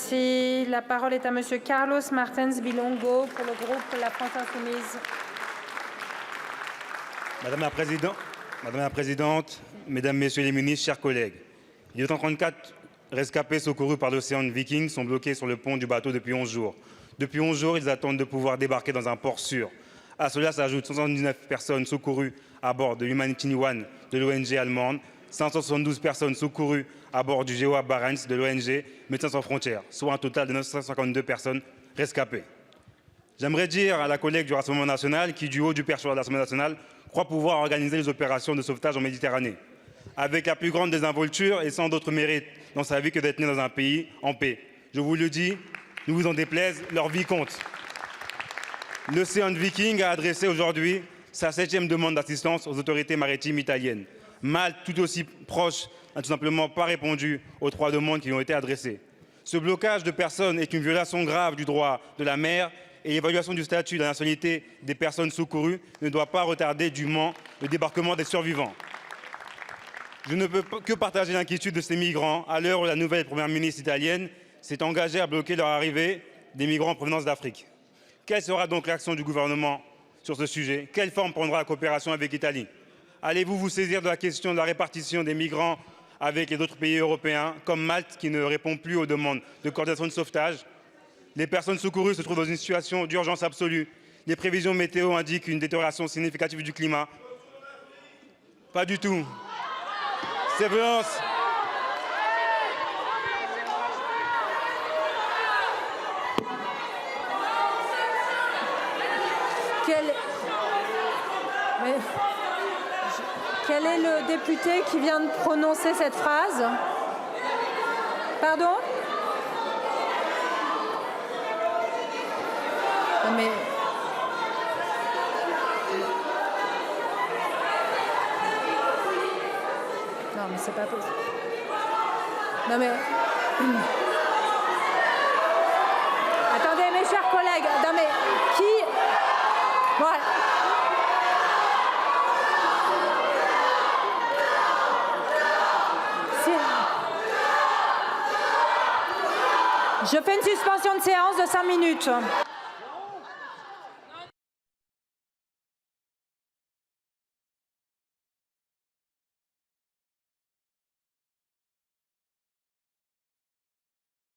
Merci. La parole est à Monsieur Carlos Martins Bilongo pour le groupe La France Insoumise. Madame la Présidente, Mesdames, Messieurs les ministres, chers collègues, les 234 rescapés secourus par l'Océan Viking sont bloqués sur le pont du bateau depuis 11 jours. Depuis 11 jours, ils attendent de pouvoir débarquer dans un port sûr. À cela s'ajoutent 79 personnes secourues à bord de Humanity One de l'ONG allemande, 572 personnes secourues à bord du GEOA Barents de l'ONG Médecins sans frontières, soit un total de 952 personnes rescapées. J'aimerais dire à la collègue du Rassemblement national qui, du haut du perchoir de l'Assemblée nationale, croit pouvoir organiser les opérations de sauvetage en Méditerranée, avec la plus grande désinvolture et sans d'autre mérite dans sa vie que d'être né dans un pays en paix. Je vous le dis, ne vous en déplaise, leur vie compte. L'Océan Viking a adressé aujourd'hui sa 7e demande d'assistance aux autorités maritimes italiennes. Malte, tout aussi proche, n'a tout simplement pas répondu aux 3 demandes qui lui ont été adressées. Ce blocage de personnes est une violation grave du droit de la mer et l'évaluation du statut de la nationalité des personnes secourues ne doit pas retarder dûment le débarquement des survivants. Je ne peux que partager l'inquiétude de ces migrants à l'heure où la nouvelle première ministre italienne s'est engagée à bloquer leur arrivée des migrants en provenance d'Afrique. Quelle sera donc l'action du gouvernement sur ce sujet? Quelle forme prendra la coopération avec l'Italie? Allez-vous vous saisir de la question de la répartition des migrants avec les autres pays européens, comme Malte, qui ne répond plus aux demandes de coordination de sauvetage? Les personnes secourues se trouvent dans une situation d'urgence absolue. Les prévisions météo indiquent une détérioration significative du climat. Pas du tout. Ces violences... Quel est le député qui vient de prononcer cette phrase? Pardon? Mais... Non, mais c'est pas possible. Non, mais... Attendez, mes chers collègues. Non, mais qui... Voilà. Je fais une suspension de séance de 5 minutes.